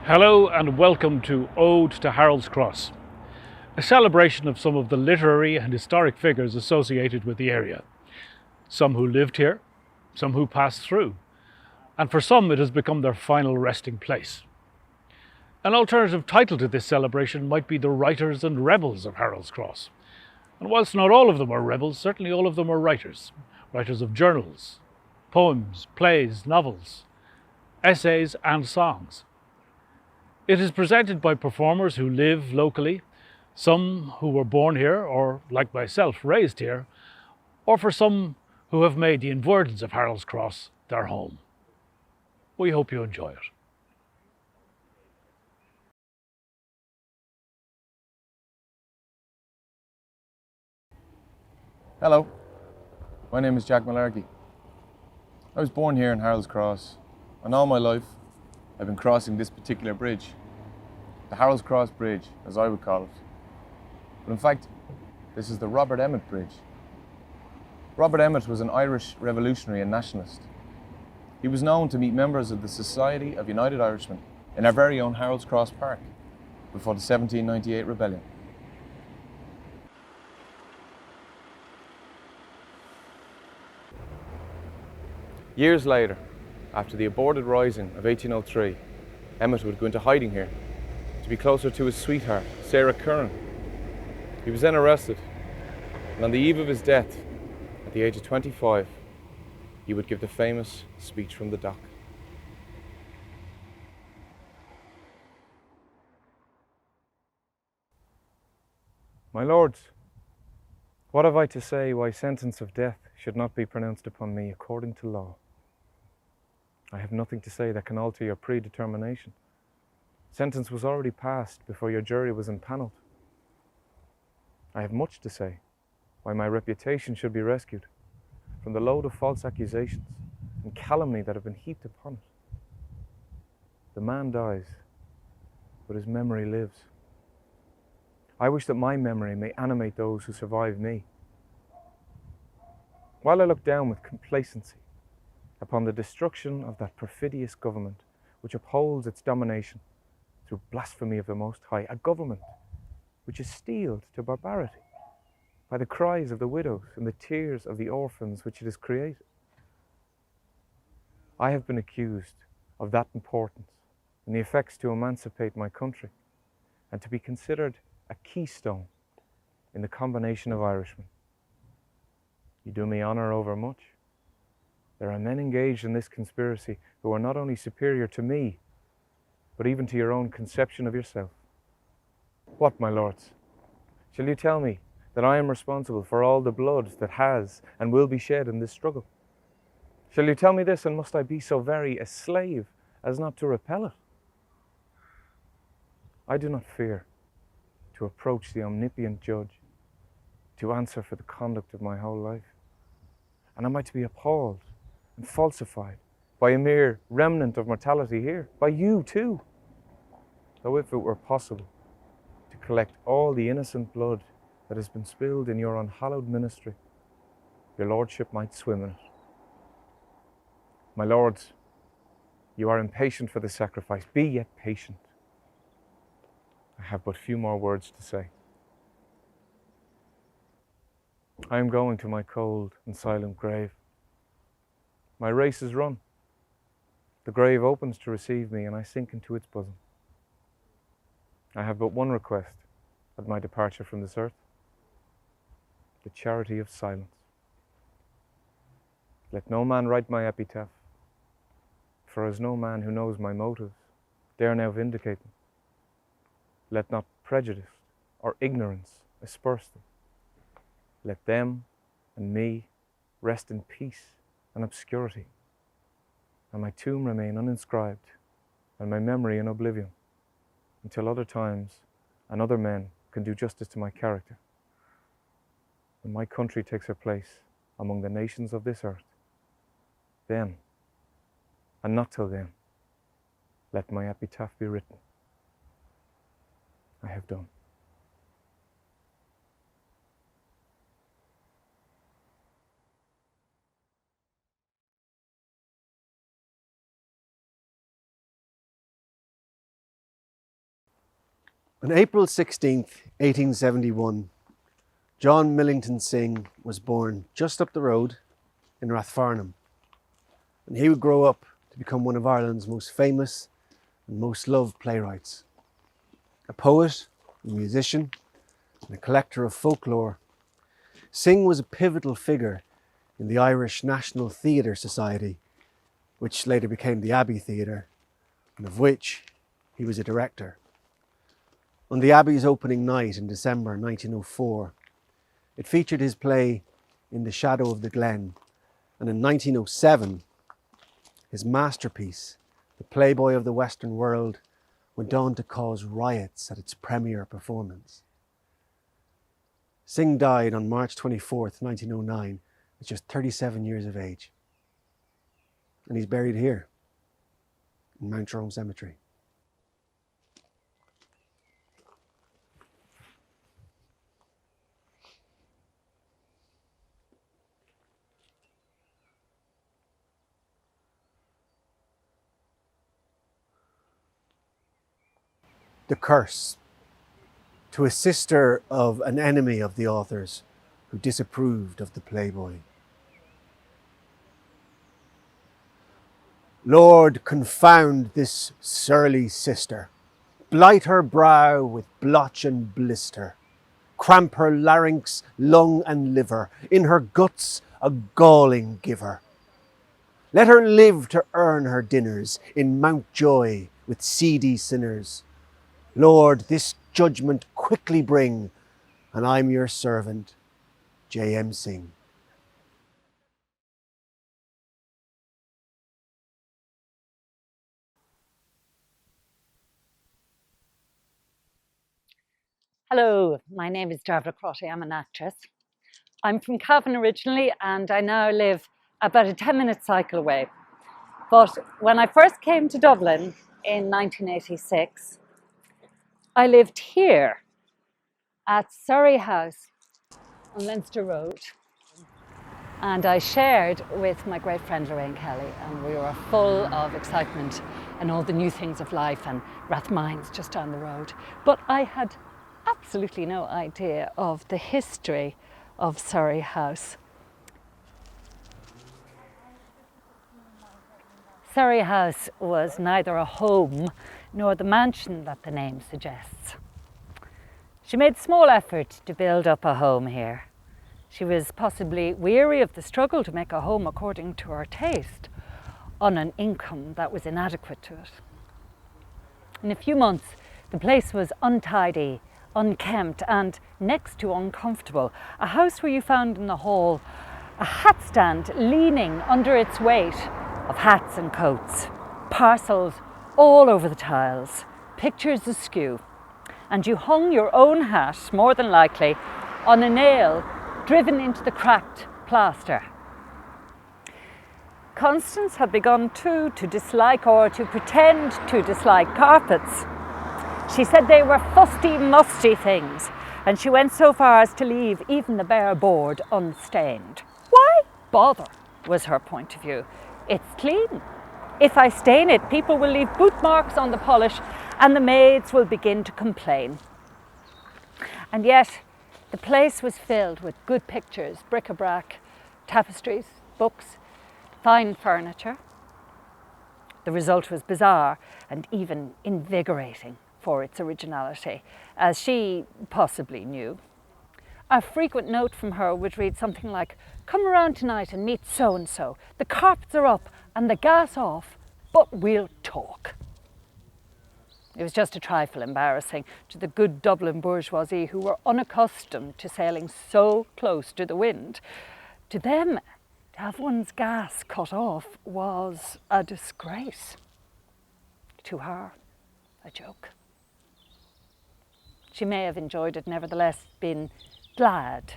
Hello and welcome to Ode to Harold's Cross, a celebration of some of the literary and historic figures associated with the area. Some who lived here, some who passed through, and for some it has become their final resting place. An alternative title to this celebration might be the Writers and Rebels of Harold's Cross. And whilst not all of them are rebels, certainly all of them are writers. Writers of journals, poems, plays, novels, essays and songs. It is presented by performers who live locally, some who were born here or, like myself, raised here, or for some who have made the inversions of Harold's Cross their home. We hope you enjoy it. Hello, my name is Jack Mullarkey. I was born here in Harold's Cross, and all my life I've been crossing this particular bridge, the Harold's Cross Bridge, as I would call it. But in fact, this is the Robert Emmet Bridge. Robert Emmet was an Irish revolutionary and nationalist. He was known to meet members of the Society of United Irishmen in our very own Harold's Cross Park before the 1798 rebellion. Years later, after the aborted rising of 1803, Emmet would go into hiding here to be closer to his sweetheart, Sarah Curran. He was then arrested, and on the eve of his death, at the age of 25, he would give the famous speech from the dock. My lords, what have I to say why sentence of death should not be pronounced upon me according to law? I have nothing to say that can alter your predetermination. Sentence was already passed before your jury was impaneled. I have much to say why my reputation should be rescued from the load of false accusations and calumny that have been heaped upon it. The man dies, but his memory lives. I wish that my memory may animate those who survive me. While I look down with complacency upon the destruction of that perfidious government which upholds its domination through blasphemy of the Most High, a government which is steeled to barbarity by the cries of the widows and the tears of the orphans which it has created. I have been accused of that importance and the effects to emancipate my country and to be considered a keystone in the combination of Irishmen. You do me honour overmuch. There are men engaged in this conspiracy who are not only superior to me, but even to your own conception of yourself. What, my lords? Shall you tell me that I am responsible for all the blood that has and will be shed in this struggle? Shall you tell me this, and must I be so very a slave as not to repel it? I do not fear to approach the omnipotent judge, to answer for the conduct of my whole life. And am I to be appalled and falsified by a mere remnant of mortality here, by you too? Though if it were possible to collect all the innocent blood that has been spilled in your unhallowed ministry, your lordship might swim in it. My lords, you are impatient for the sacrifice. Be yet patient. I have but few more words to say. I am going to my cold and silent grave. My race is run. The grave opens to receive me, and I sink into its bosom. I have but one request at my departure from this earth: the charity of silence. Let no man write my epitaph, for as no man who knows my motives dare now vindicate them. Let not prejudice or ignorance asperse them. Let them and me rest in peace and obscurity, and my tomb remain uninscribed, and my memory in oblivion, until other times and other men can do justice to my character. When my country takes her place among the nations of this earth, then, and not till then, let my epitaph be written. I have done. On April 16th, 1871, John Millington Synge was born just up the road in Rathfarnham, and he would grow up to become one of Ireland's most famous and most loved playwrights. A poet, a musician, and a collector of folklore, Synge was a pivotal figure in the Irish National Theatre Society, which later became the Abbey Theatre, and of which he was a director. On the Abbey's opening night in December 1904, it featured his play In the Shadow of the Glen, and in 1907, his masterpiece, The Playboy of the Western World, went on to cause riots at its premiere performance. Synge died on March 24th, 1909, at just 37 years of age. And he's buried here, in Mount Jerome Cemetery. The Curse, to a sister of an enemy of the author's who disapproved of the Playboy. Lord, confound this surly sister, blight her brow with blotch and blister, cramp her larynx, lung and liver, in her guts a galling give her. Let her live to earn her dinners in Mountjoy with seedy sinners. Lord, this judgment quickly bring, and I'm your servant, J.M. Synge. Hello, my name is Derbhle Crotty. I'm an actress. I'm from Cavan originally, and I now live about a 10-minute cycle away. But when I first came to Dublin in 1986, I lived here at Surrey House on Leinster Road, and I shared with my great friend Lorraine Kelly, and we were full of excitement and all the new things of life, and Rathmines just down the road. But I had absolutely no idea of the history of Surrey House. Surrey House was neither a home nor the mansion that the name suggests. She made small effort to build up a home here. She was possibly weary of the struggle to make a home according to her taste on an income that was inadequate to it. In a few months, the place was untidy, unkempt and next to uncomfortable. A house where you found in the hall a hat stand leaning under its weight of hats and coats, parcels all over the tiles, pictures askew, and you hung your own hat, more than likely, on a nail driven into the cracked plaster. Constance had begun too to dislike, or to pretend to dislike, carpets. She said they were fusty, musty things, and she went so far as to leave even the bare board unstained. Why bother, was her point of view. It's clean. If I stain it, people will leave boot marks on the polish and the maids will begin to complain. And yet, the place was filled with good pictures, bric-a-brac, tapestries, books, fine furniture. The result was bizarre and even invigorating for its originality, as she possibly knew. A frequent note from her would read something like, "Come around tonight and meet so-and-so. The carpets are up and the gas off, but we'll talk." It was just a trifle embarrassing to the good Dublin bourgeoisie who were unaccustomed to sailing so close to the wind. To them, to have one's gas cut off was a disgrace. To her, a joke. She may have enjoyed it, nevertheless, been glad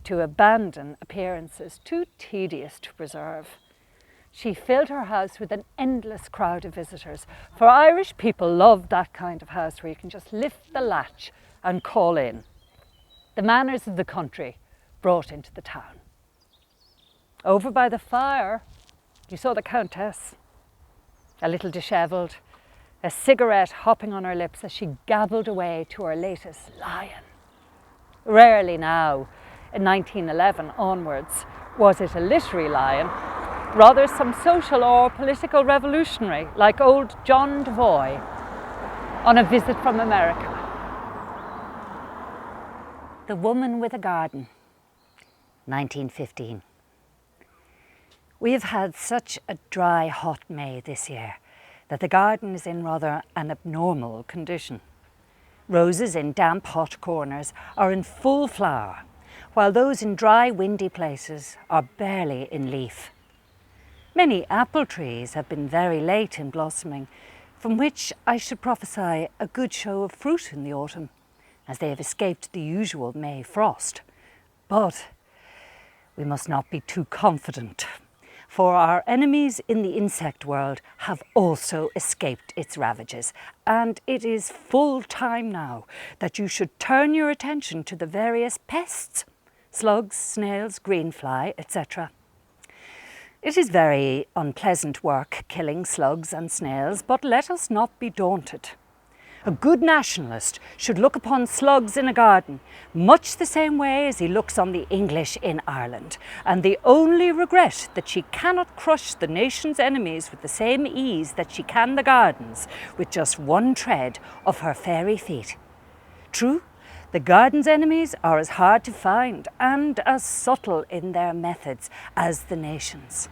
to abandon appearances too tedious to preserve. She filled her house with an endless crowd of visitors, for Irish people love that kind of house where you can just lift the latch and call in. The manners of the country brought into the town. Over by the fire, you saw the Countess, a little dishevelled, a cigarette hopping on her lips as she gabbled away to her latest lion. Rarely now, in 1911 onwards, was it a literary lion, rather some social or political revolutionary like old John Devoy on a visit from America. The Woman with a Garden, 1915. We have had such a dry, hot May this year that the garden is in rather an abnormal condition. Roses in damp, hot corners are in full flower, while those in dry, windy places are barely in leaf. Many apple trees have been very late in blossoming, from which I should prophesy a good show of fruit in the autumn, as they have escaped the usual May frost. But we must not be too confident, for our enemies in the insect world have also escaped its ravages, and it is full time now that you should turn your attention to the various pests, slugs, snails, greenfly, etc. It is very unpleasant work killing slugs and snails, but let us not be daunted. A good nationalist should look upon slugs in a garden much the same way as he looks on the English in Ireland, and the only regret that she cannot crush the nation's enemies with the same ease that she can the gardens, with just one tread of her fairy feet. True, the garden's enemies are as hard to find and as subtle in their methods as the nation's.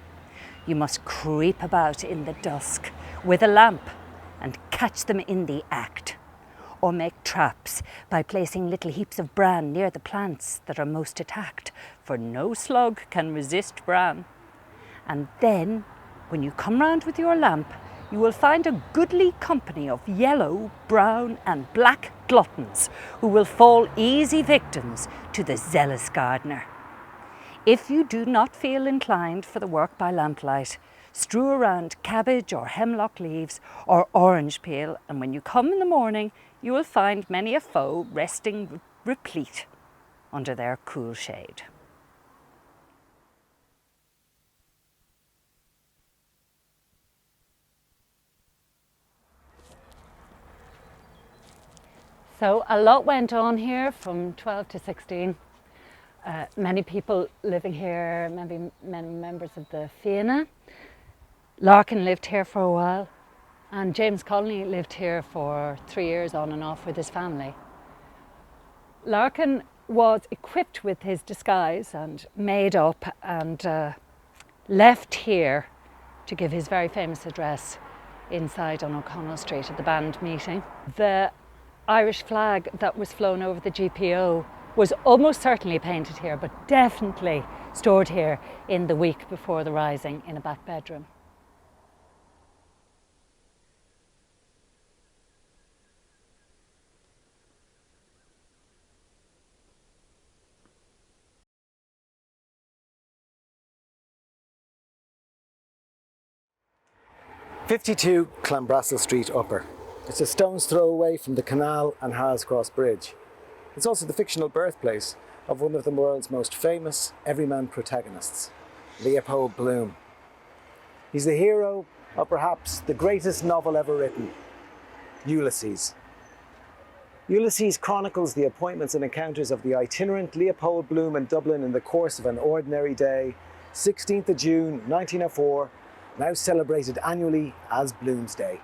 You must creep about in the dusk with a lamp and catch them in the act, or make traps by placing little heaps of bran near the plants that are most attacked, for no slug can resist bran. And then, when you come round with your lamp, you will find a goodly company of yellow, brown and black gluttons who will fall easy victims to the zealous gardener. If you do not feel inclined for the work by lamplight, strew around cabbage or hemlock leaves or orange peel, and when you come in the morning, you will find many a foe resting replete under their cool shade. So a lot went on here from 12 to 16. Many people living here, maybe many members of the Fianna. Lorcan lived here for a while, and James Connolly lived here for 3 years on and off with his family. Lorcan was equipped with his disguise and made up and left here to give his very famous address inside on O'Connell Street at the band meeting. The Irish flag that was flown over the GPO was almost certainly painted here, but definitely stored here in the week before the rising in a back bedroom. "52 Clanbrassil Street Upper. It's a stone's throw away from the canal and Haas Cross Bridge. It's also the fictional birthplace of one of the world's most famous everyman protagonists, Leopold Bloom. He's the hero of perhaps the greatest novel ever written, Ulysses. Ulysses chronicles the appointments and encounters of the itinerant Leopold Bloom in Dublin in the course of an ordinary day, 16th of June 1904, now celebrated annually as Bloom's Day."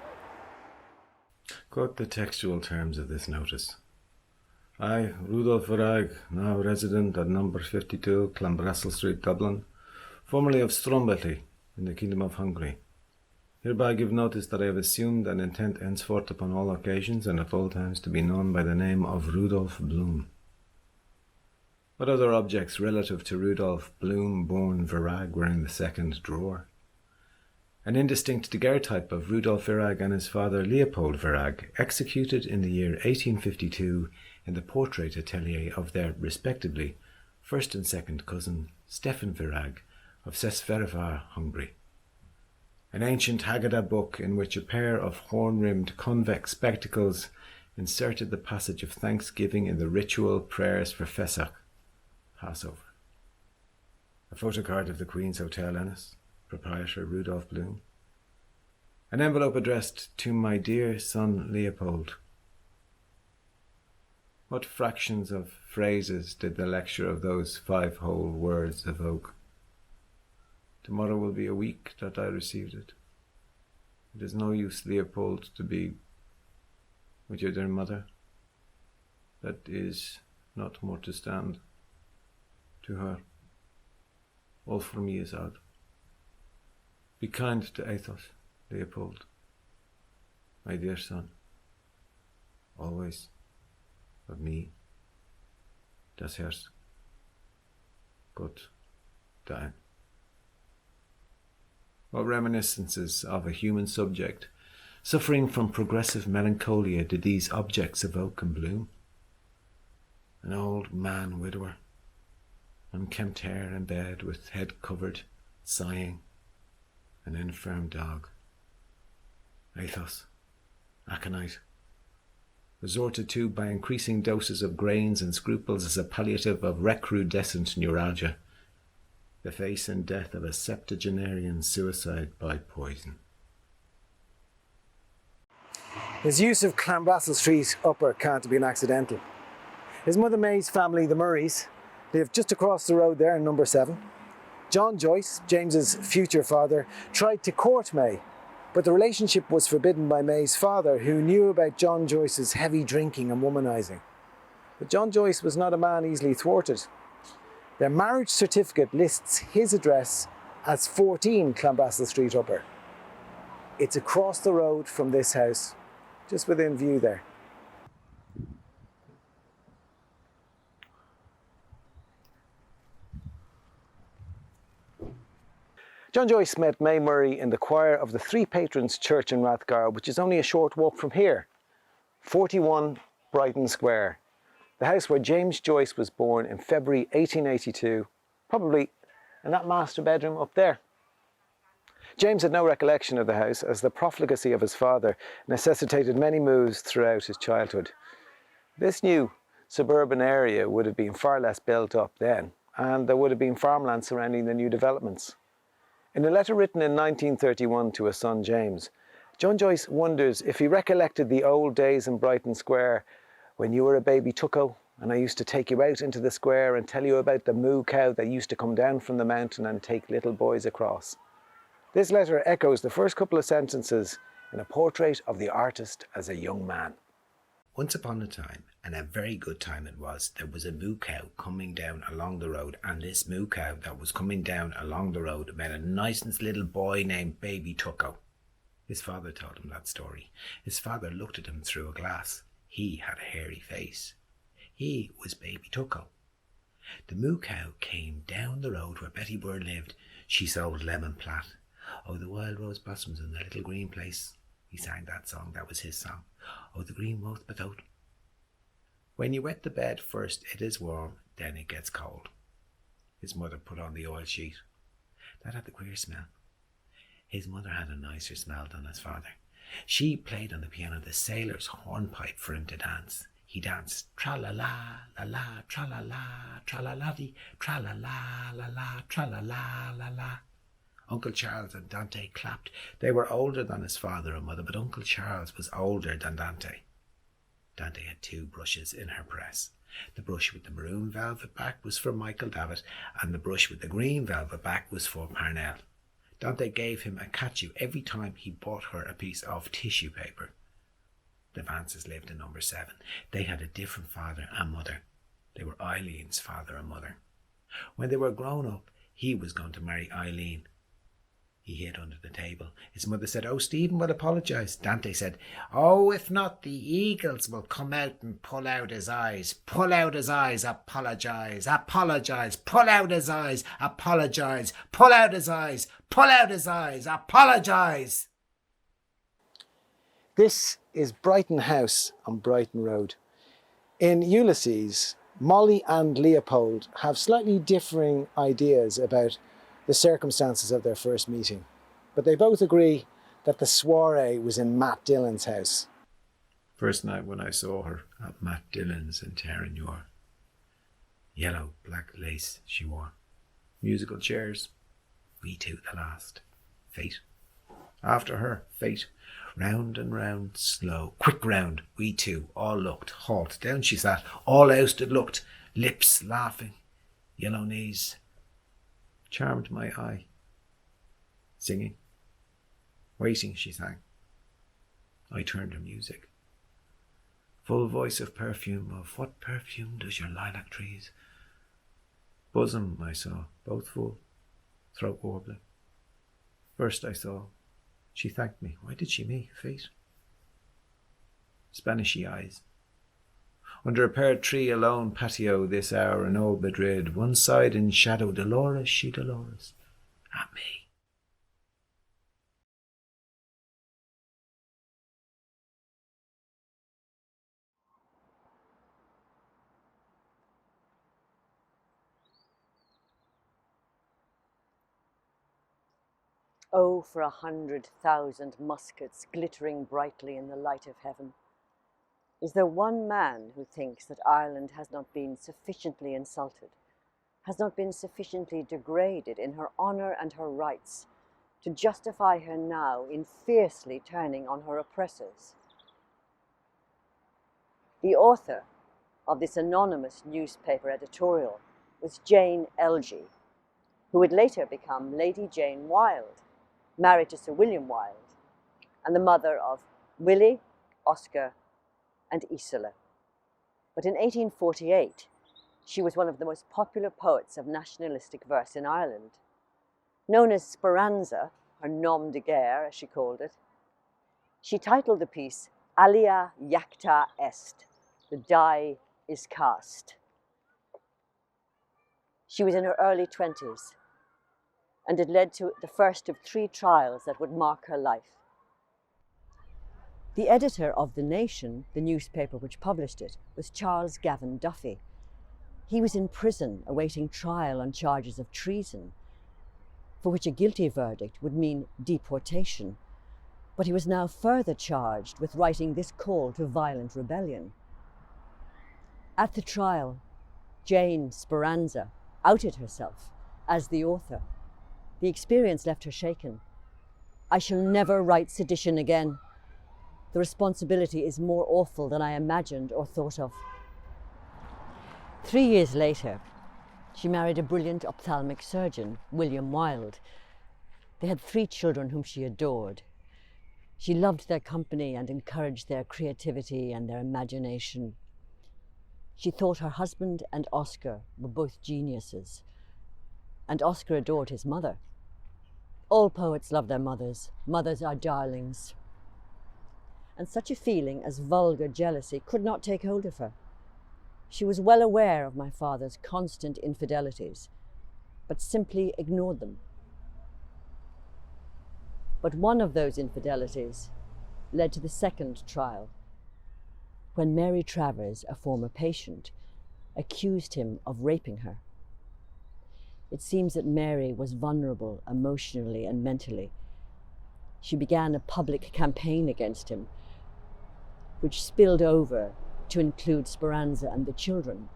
Quote the textual terms of this notice. I, Rudolf Varag, now resident at number 52 Clanbrassil Street, Dublin, formerly of Stromboli in the Kingdom of Hungary, hereby give notice that I have assumed an intent henceforth upon all occasions and at all times to be known by the name of Rudolf Bloom. What other objects relative to Rudolf Bloom, born Varag, were in the second drawer? An indistinct daguerreotype of Rudolf Varag and his father Leopold Varag, executed in the year 1852 in the portrait atelier of their, respectively, first and second cousin, Stefan Varag of Sesverevar, Hungary. An ancient Haggadah book in which a pair of horn-rimmed convex spectacles inserted the passage of thanksgiving in the ritual prayers for Pesach, Passover. A photocard of the Queen's Hotel, Ennis, proprietor Rudolf Bloom. An envelope addressed to my dear son Leopold. What fractions of phrases did the lecture of those 5 whole words evoke? Tomorrow will be a week that I received it. It is no use, Leopold, to be with your dear mother. That is not more to stand to her. All for me is out. Be kind to Athos, Leopold, my dear son. Always of me, das Herz. Gott dein. What reminiscences of a human subject suffering from progressive melancholia did these objects evoke in bloom? An old man widower, unkempt hair in bed with head covered, sighing, an infirm dog. Athos, aconite, resorted to by increasing doses of grains and scruples as a palliative of recrudescent neuralgia, the face and death of a septuagenarian suicide by poison. His use of Clanbrassil Street Upper can't have been accidental. His mother May's family, the Murrays, lived just across the road there in number 7. John Joyce, James's future father, tried to court May, but the relationship was forbidden by May's father, who knew about John Joyce's heavy drinking and womanizing. But John Joyce was not a man easily thwarted. Their marriage certificate lists his address as 14 Clanbrassil Street Upper. It's across the road from this house, just within view there. John Joyce met May Murray in the choir of the Three Patrons Church in Rathgar, which is only a short walk from here, 41 Brighton Square, the house where James Joyce was born in February 1882, probably in that master bedroom up there. James had no recollection of the house, as the profligacy of his father necessitated many moves throughout his childhood. This new suburban area would have been far less built up then, and there would have been farmland surrounding the new developments. In a letter written in 1931 to his son James, John Joyce wonders if he recollected the old days in Brighton Square when you were a baby tucko and I used to take you out into the square and tell you about the moo cow that used to come down from the mountain and take little boys across. This letter echoes the first couple of sentences in a portrait of the artist as a young man. Once upon a time, and a very good time it was, there was a moo cow coming down along the road, and this moo cow that was coming down along the road met a nice little boy named Baby Tucko. His father told him that story. His father looked at him through a glass. He had a hairy face. He was Baby Tucko. The moo cow came down the road where Betty Bird lived. She sold lemon platt. Oh, the wild rose blossoms in the little green place. He sang that song. That was his song. Oh, the green rose without. When you wet the bed first, it is warm, then it gets cold. His mother put on the oil sheet. That had the queer smell. His mother had a nicer smell than his father. She played on the piano the sailor's hornpipe for him to dance. He danced tra-la-la, la-la, tra-la-la, tra-la-la-dee, tra-la-la, la-la, tra-la-la, la-la. Uncle Charles and Dante clapped. They were older than his father and mother, but Uncle Charles was older than Dante. Dante had 2 brushes in her press. The brush with the maroon velvet back was for Michael Davitt, and the brush with the green velvet back was for Parnell. Dante gave him a catchu every time he bought her a piece of tissue paper. The Vances lived in number 7. They had a different father and mother. They were Eileen's father and mother. When they were grown up, he was going to marry Eileen. He hid under the table. His mother said, "Oh, Stephen will apologise." Dante said, "Oh, if not, the eagles will come out and pull out his eyes. Pull out his eyes, apologise, apologise, pull out his eyes, apologise, pull out his eyes, pull out his eyes, apologise." This is Brighton House on Brighton Road. In Ulysses, Molly and Leopold have slightly differing ideas about the circumstances of their first meeting, but they both agree that the soiree was in Matt Dillon's house. First night when I saw her at Matt Dillon's in Terranure. Yellow, black lace she wore. Musical chairs. We two the last. Fate. After her, fate. Round and round, slow, quick round, we two all looked. Halt, down she sat, all ousted looked, lips laughing, yellow knees. Charmed my eye. Singing. Waiting, she sang. I turned her music. Full voice of perfume, of what perfume does your lilac trees? Bosom I saw, both full, throat warbling. First I saw, she thanked me. Why did she me? Fate. Spanishy eyes. Under a pear tree alone patio this hour in old Madrid, one side in shadow, Dolores, she Dolores, at me. Oh, for 100,000 muskets glittering brightly in the light of heaven. Is there one man who thinks that Ireland has not been sufficiently insulted, has not been sufficiently degraded in her honour and her rights, to justify her now in fiercely turning on her oppressors? The author of this anonymous newspaper editorial was Jane Elgee, who would later become Lady Jane Wilde, married to Sir William Wilde, and the mother of Willie, Oscar, and Isola. But in 1848, she was one of the most popular poets of nationalistic verse in Ireland. Known as Speranza, her nom de guerre, as she called it, she titled the piece Alia Jacta Est, the die is cast. She was in her early 20s, and it led to the first of 3 trials that would mark her life. The editor of The Nation, the newspaper which published it, was Charles Gavin Duffy. He was in prison awaiting trial on charges of treason, for which a guilty verdict would mean deportation. But he was now further charged with writing this call to violent rebellion. At the trial, Jane Speranza outed herself as the author. The experience left her shaken. I shall never write sedition again. The responsibility is more awful than I imagined or thought of. 3 years later, she married a brilliant ophthalmic surgeon, William Wilde. They had 3 children whom she adored. She loved their company and encouraged their creativity and their imagination. She thought her husband and Oscar were both geniuses, and Oscar adored his mother. All poets love their mothers. Mothers are darlings. And such a feeling as vulgar jealousy could not take hold of her. She was well aware of my father's constant infidelities, but simply ignored them. But one of those infidelities led to the second trial, when Mary Travers, a former patient, accused him of raping her. It seems that Mary was vulnerable emotionally and mentally. She began a public campaign against him, which spilled over to include Speranza and the children.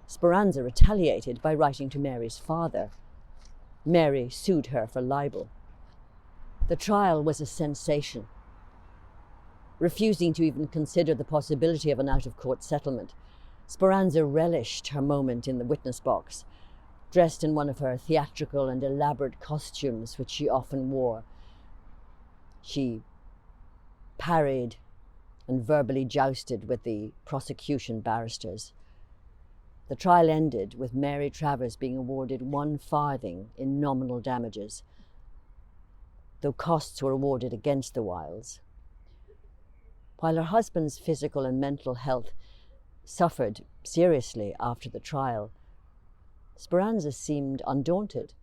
Speranza retaliated by writing to Mary's father. Mary sued her for libel. The trial was a sensation. Refusing to even consider the possibility of an out-of-court settlement, Speranza relished her moment in the witness box, dressed in one of her theatrical and elaborate costumes which she often wore. She parried and verbally jousted with the prosecution barristers. The trial ended with Mary Travers being awarded 1 farthing in nominal damages, though costs were awarded against the Wildes. While her husband's physical and mental health suffered seriously after the trial, Speranza seemed undaunted.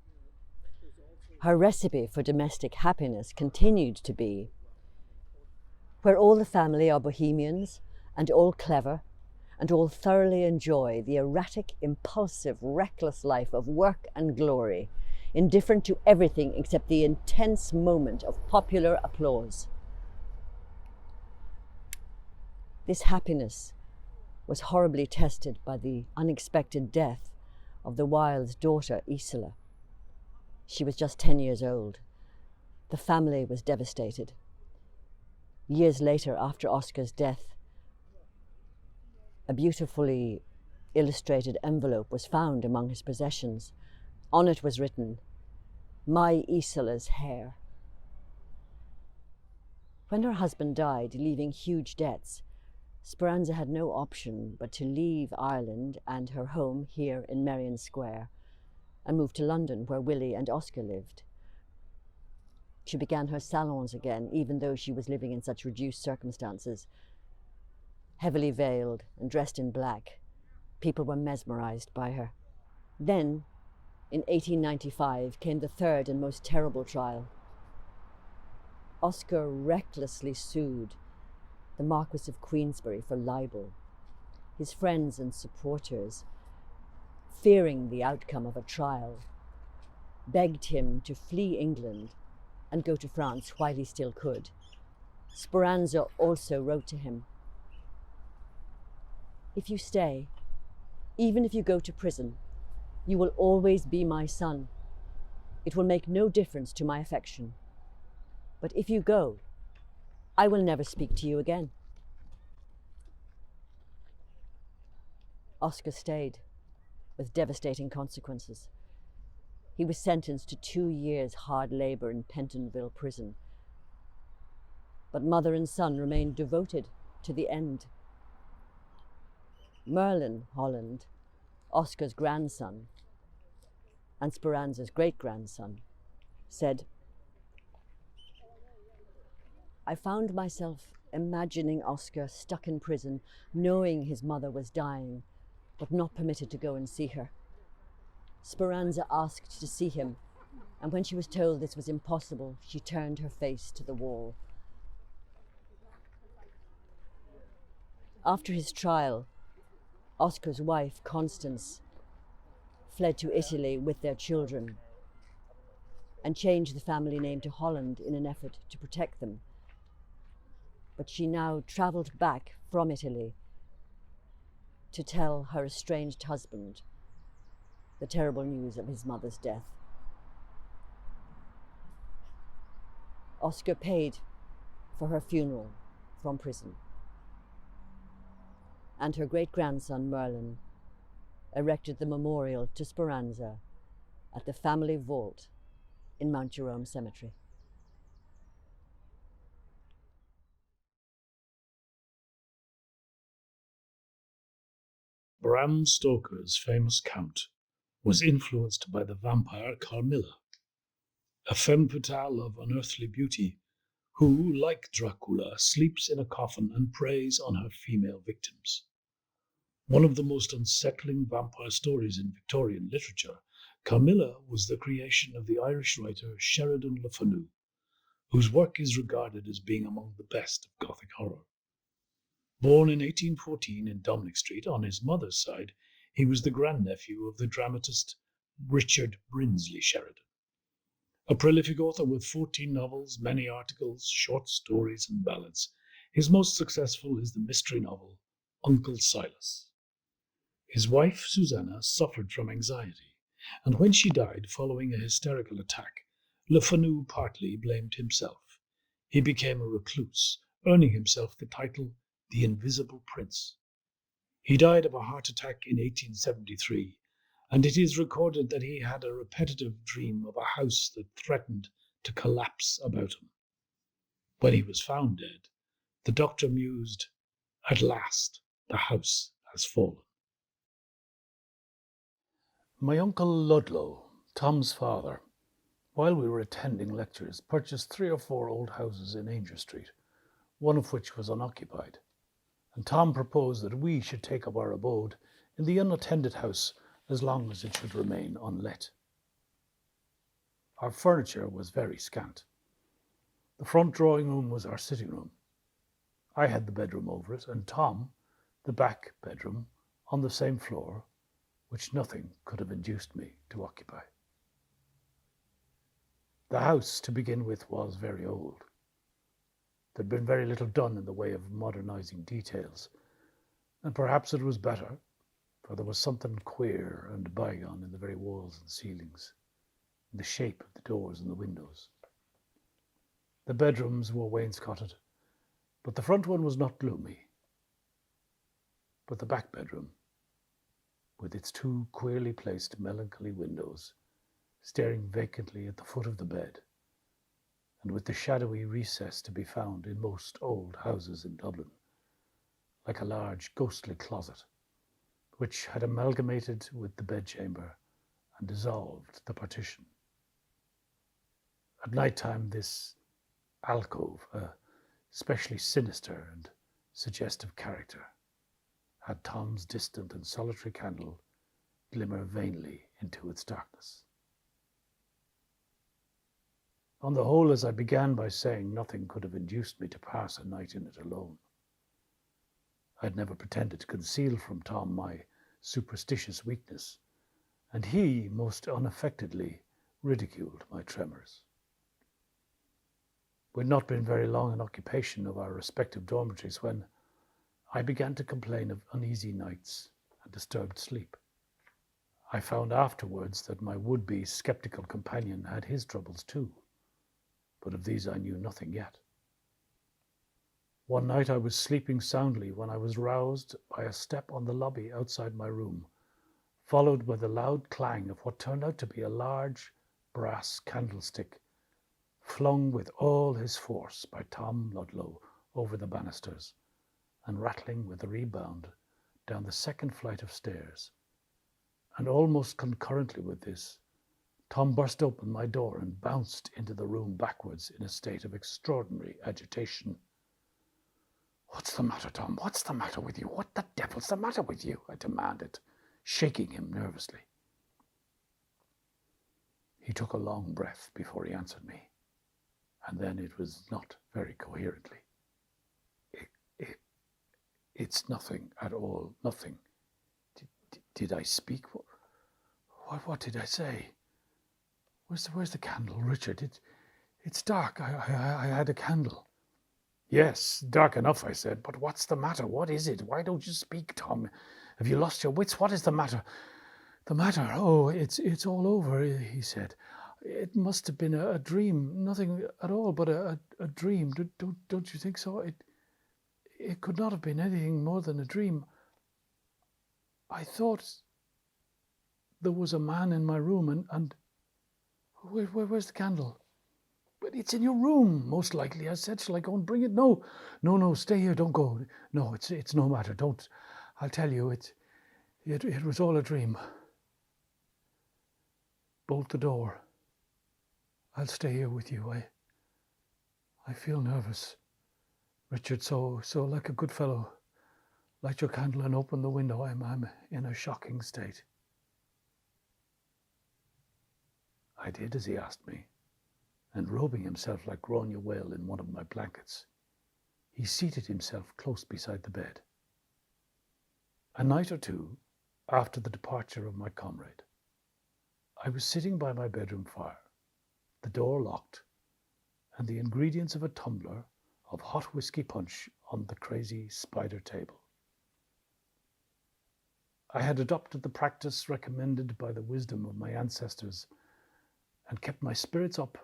Her recipe for domestic happiness continued to be, where all the family are bohemians and all clever and all thoroughly enjoy the erratic, impulsive, reckless life of work and glory, indifferent to everything except the intense moment of popular applause. This happiness was horribly tested by the unexpected death of the Wilde's daughter, Isola. She was just 10 years old. The family was devastated. Years later, after Oscar's death, a beautifully illustrated envelope was found among his possessions. On it was written, "My Isola's hair." When her husband died, leaving huge debts, Speranza had no option but to leave Ireland and her home here in Merrion Square and move to London, where Willie and Oscar lived. She began her salons again, even though she was living in such reduced circumstances. Heavily veiled and dressed in black, people were mesmerized by her. Then, in 1895, came the third and most terrible trial. Oscar recklessly sued the Marquis of Queensberry for libel. His friends and supporters, fearing the outcome of a trial, begged him to flee England and go to France while he still could. Speranza also wrote to him, "If you stay, even if you go to prison, you will always be my son. It will make no difference to my affection. But if you go, I will never speak to you again." Oscar stayed, with devastating consequences. He was sentenced to 2 years hard labour in Pentonville prison. But mother and son remained devoted to the end. Merlin Holland, Oscar's grandson, and Speranza's great-grandson, said, "I found myself imagining Oscar stuck in prison, knowing his mother was dying, but not permitted to go and see her. Speranza asked to see him, and when she was told this was impossible, she turned her face to the wall." After his trial, Oscar's wife, Constance, fled to Italy with their children and changed the family name to Holland in an effort to protect them. But she now travelled back from Italy to tell her estranged husband the terrible news of his mother's death. Oscar paid for her funeral from prison, and her great-grandson Merlin erected the memorial to Speranza at the family vault in Mount Jerome Cemetery. Bram Stoker's famous Count was influenced by the vampire Carmilla, a femme fatale of unearthly beauty who, like Dracula, sleeps in a coffin and preys on her female victims. One of the most unsettling vampire stories in Victorian literature, Carmilla was the creation of the Irish writer Sheridan LeFanu, whose work is regarded as being among the best of Gothic horror. Born in 1814 in Dominic Street, on his mother's side, he was the grandnephew of the dramatist Richard Brinsley Sheridan. A prolific author with 14 novels, many articles, short stories and ballads, his most successful is the mystery novel Uncle Silas. His wife, Susanna, suffered from anxiety, and when she died following a hysterical attack, LeFanu partly blamed himself. He became a recluse, earning himself the title The Invisible Prince. He died of a heart attack in 1873, and it is recorded that he had a repetitive dream of a house that threatened to collapse about him. When he was found dead, the doctor mused, "At last, the house has fallen." My uncle Ludlow, Tom's father, while we were attending lectures, purchased 3 or 4 old houses in Ainger Street, one of which was unoccupied, and Tom proposed that we should take up our abode in the unattended house as long as it should remain unlet. Our furniture was very scant. The front drawing room was our sitting room. I had the bedroom over it, and Tom, the back bedroom, on the same floor, which nothing could have induced me to occupy. The house, to begin with, was very old. There'd been very little done in the way of modernizing details, and perhaps it was better, for there was something queer and bygone in the very walls and ceilings, in the shape of the doors and the windows. The bedrooms were wainscoted, but the front one was not gloomy. But the back bedroom, with its two queerly placed melancholy windows, staring vacantly at the foot of the bed, and with the shadowy recess to be found in most old houses in Dublin, like a large ghostly closet, which had amalgamated with the bedchamber and dissolved the partition. At night time, this alcove, a especially sinister and suggestive character, had Tom's distant and solitary candle glimmer vainly into its darkness. On the whole, as I began by saying, nothing could have induced me to pass a night in it alone. I had never pretended to conceal from Tom my superstitious weakness, and he most unaffectedly ridiculed my tremors. We had not been very long in occupation of our respective dormitories when I began to complain of uneasy nights and disturbed sleep. I found afterwards that my would-be sceptical companion had his troubles too, but of these I knew nothing yet. One night I was sleeping soundly when I was roused by a step on the lobby outside my room, followed by the loud clang of what turned out to be a large brass candlestick flung with all his force by Tom Ludlow over the banisters and rattling with a rebound down the second flight of stairs. And almost concurrently with this, Tom burst open my door and bounced into the room backwards in a state of extraordinary agitation. "What's the matter, Tom? What's the matter with you? What the devil's the matter with you?" I demanded, shaking him nervously. He took a long breath before he answered me, and then it was not very coherently. It's nothing at all, nothing. Did I speak? What did I say? Where's the candle, Richard? It's dark. I had a candle. Yes, dark enough, I said, but what's the matter? What is it? Why don't you speak, Tom? Have you lost your wits? What is the matter? The matter? Oh, it's all over, he said. It must have been a dream, nothing at all but a dream. Don't you think so? It could not have been anything more than a dream. I thought there was a man in my room, and where's the candle? But it's in your room, most likely, I said. Shall I go and bring it? No, stay here, don't go. No, it's no matter, don't. I'll tell you, it was all a dream. Bolt the door. I'll stay here with you. I feel nervous. Richard, so like a good fellow, light your candle and open the window. I'm in a shocking state. I did as he asked me, and robing himself like Grania Whale in one of my blankets, he seated himself close beside the bed. A night or two after the departure of my comrade, I was sitting by my bedroom fire, the door locked, and the ingredients of a tumbler of hot whiskey punch on the crazy spider table. I had adopted the practice recommended by the wisdom of my ancestors and kept my spirits up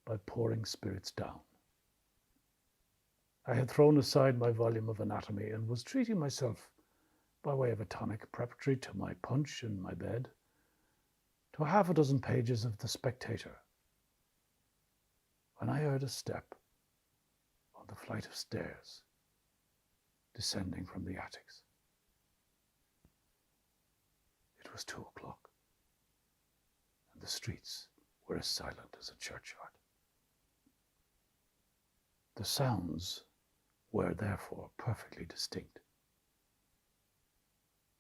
by pouring spirits down. I had thrown aside my volume of anatomy and was treating myself, by way of a tonic preparatory to my punch and my bed, to half a dozen pages of The Spectator, when I heard a step on the flight of stairs descending from the attics. It was 2:00, and the streets were as silent as a churchyard. The sounds were therefore perfectly distinct.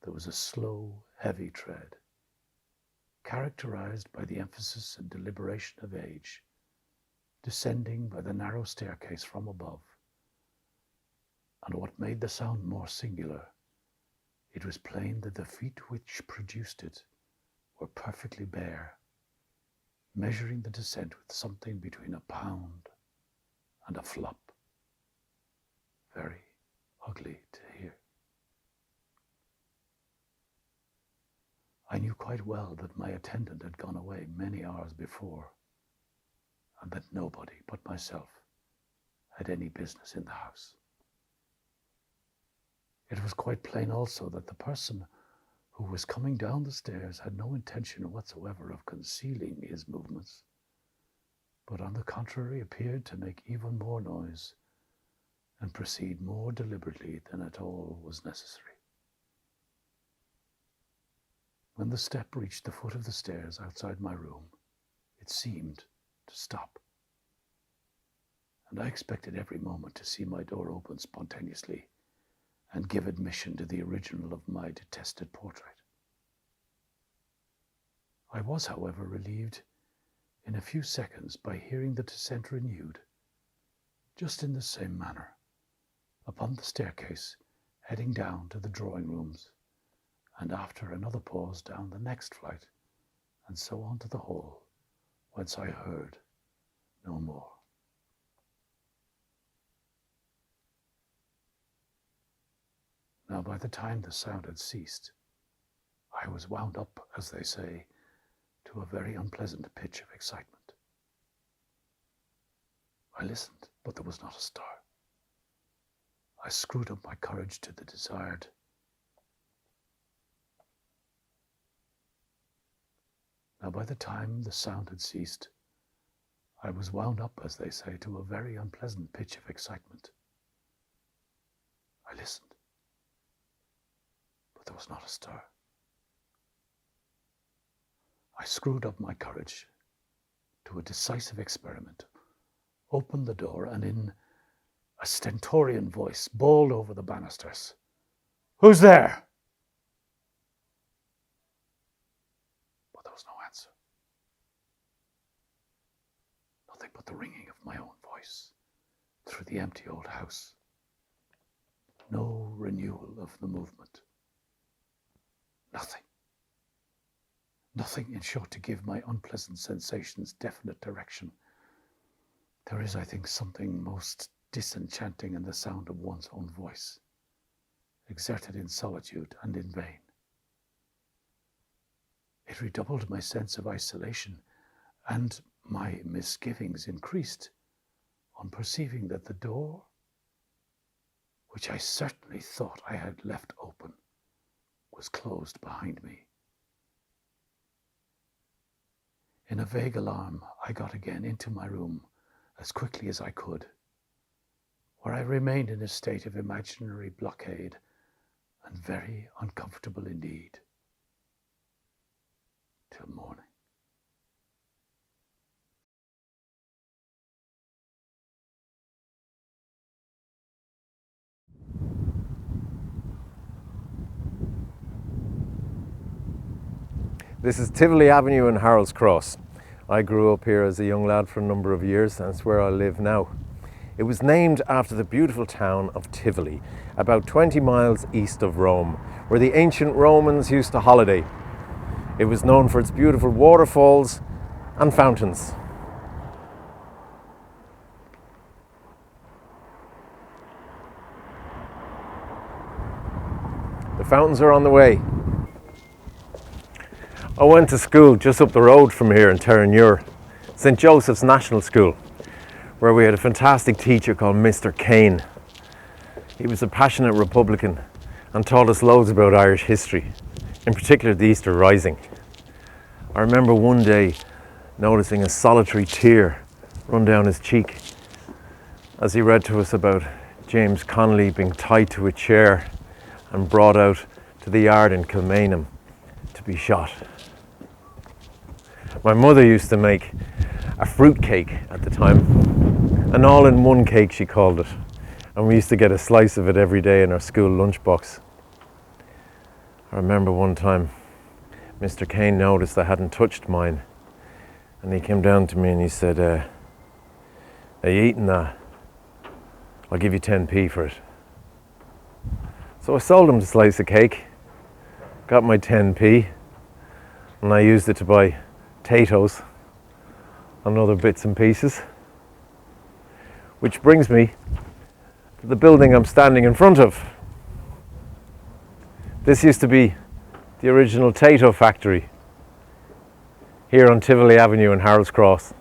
There was a slow, heavy tread, characterized by the emphasis and deliberation of age, descending by the narrow staircase from above. And what made the sound more singular, it was plain that the feet which produced it were perfectly bare, measuring the descent with something between a pound and a flop. Very ugly to hear. I knew quite well that my attendant had gone away many hours before, and that nobody but myself had any business in the house. It was quite plain also that the person who was coming down the stairs had no intention whatsoever of concealing his movements, but on the contrary appeared to make even more noise and proceed more deliberately than at all was necessary. When the step reached the foot of the stairs outside my room, it seemed to stop, and I expected every moment to see my door open spontaneously and give admission to the original of my detested portrait. I was, however, relieved in a few seconds by hearing the descent renewed, just in the same manner, upon the staircase heading down to the drawing rooms, and after another pause down the next flight, and so on to the hall, whence I heard no more. Now, by the time the sound had ceased, I was wound up, as they say, to a very unpleasant pitch of excitement. I listened, but there was not a stir. I screwed up my courage to the desired. Now, by the time the sound had ceased, I was wound up, as they say, to a very unpleasant pitch of excitement. I listened, but there was not a stir. I screwed up my courage to a decisive experiment, opened the door, and in a stentorian voice bawled over the banisters, "Who's there?" But there was no answer. Nothing but the ringing of my own voice through the empty old house. No renewal of the movement. Nothing. Nothing, in short, to give my unpleasant sensations definite direction. There is, I think, something most disenchanting in the sound of one's own voice, exerted in solitude and in vain. It redoubled my sense of isolation, and my misgivings increased on perceiving that the door, which I certainly thought I had left open, was closed behind me. In a vague alarm, I got again into my room as quickly as I could, where I remained in a state of imaginary blockade and very uncomfortable indeed, till morning. This is Tivoli Avenue in Harold's Cross. I grew up here as a young lad for a number of years, and it's where I live now. It was named after the beautiful town of Tivoli, about 20 miles east of Rome, where the ancient Romans used to holiday. It was known for its beautiful waterfalls and fountains. The fountains are on the way. I went to school just up the road from here in Terranure, St. Joseph's National School, where we had a fantastic teacher called Mr. Kane. He was a passionate Republican and taught us loads about Irish history, in particular the Easter Rising. I remember one day noticing a solitary tear run down his cheek as he read to us about James Connolly being tied to a chair and brought out to the yard in Kilmainham to be shot. My mother used to make a fruit cake at the time, an all-in-one cake she called it, and we used to get a slice of it every day in our school lunchbox. I remember one time Mr. Kane noticed I hadn't touched mine, and he came down to me and he said, "Are you eating that? I'll give you 10p for it." So I sold him the slice of cake, got my 10p, and I used it to buy potatoes and other bits and pieces. Which brings me to the building I'm standing in front of. This used to be the original Tato factory here on Tivoli Avenue in Harold's Cross,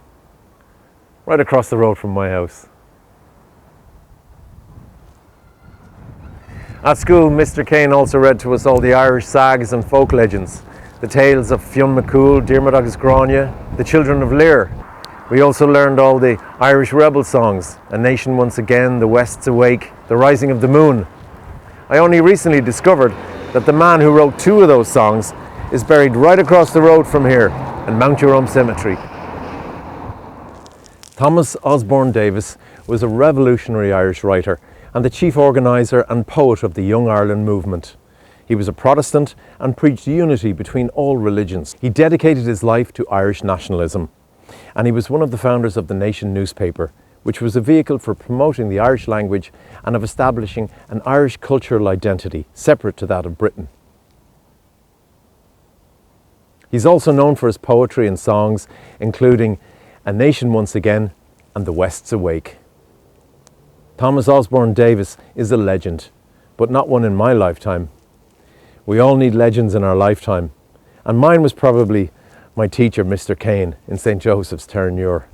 right across the road from my house. At school, Mr. Kane also read to us all the Irish sagas and folk legends, the tales of Fionn McCool, Diarmid agus Gráinne, the children of Lear. We also learned all the Irish rebel songs, A Nation Once Again, The West's Awake, The Rising of the Moon. I only recently discovered that the man who wrote 2 of those songs is buried right across the road from here in Mount Jerome Cemetery. Thomas Osborne Davis was a revolutionary Irish writer and the chief organiser and poet of the Young Ireland movement. He was a Protestant and preached unity between all religions. He dedicated his life to Irish nationalism, and he was one of the founders of the Nation newspaper, which was a vehicle for promoting the Irish language and of establishing an Irish cultural identity separate to that of Britain. He's also known for his poetry and songs, including A Nation Once Again and The West's Awake. Thomas Osborne Davis is a legend, but not one in my lifetime. We all need legends in our lifetime, and mine was probably my teacher, Mr. Kane, in St. Joseph's, Terranure.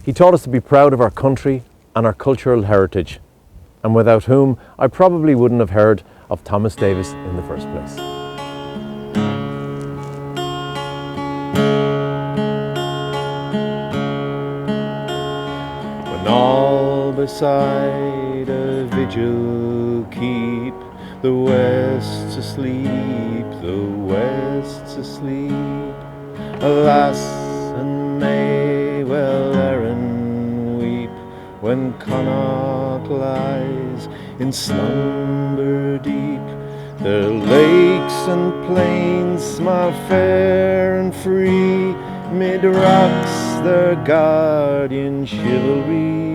He taught us to be proud of our country and our cultural heritage, and without whom I probably wouldn't have heard of Thomas Davis in the first place. When all beside a vigil keep, the West's asleep, the West's asleep. Alas, and may well Erin weep when Connacht lies in slumber deep. Their lakes and plains smile fair and free, mid rocks their guardian chivalry.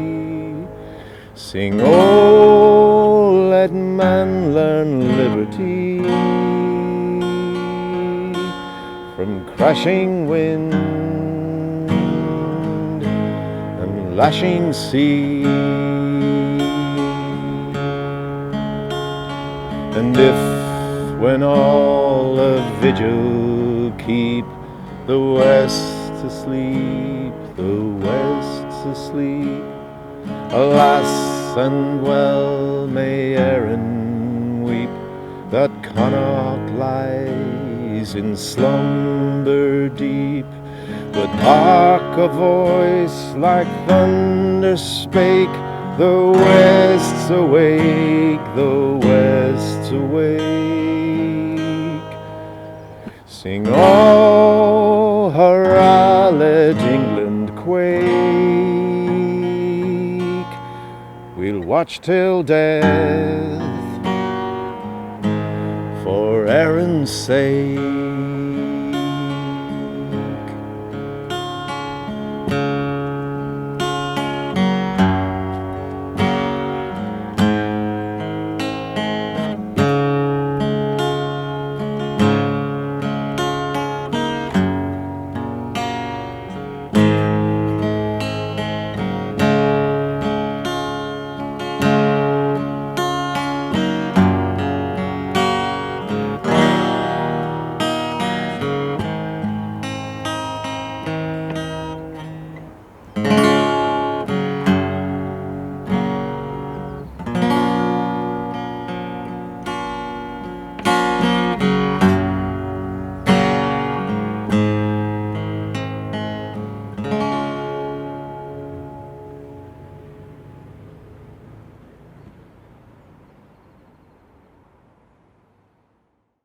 Sing, oh, let man learn liberty from crashing wind and lashing sea. And if, when all a vigil keep, the West's asleep, the West's asleep, alas, and well may Erin weep that Connacht lies in slumber deep. But hark, a voice like thunder spake, the West's awake, the West's awake. Sing, oh, hurrah, let England quake. We'll watch till death for Erin's sake.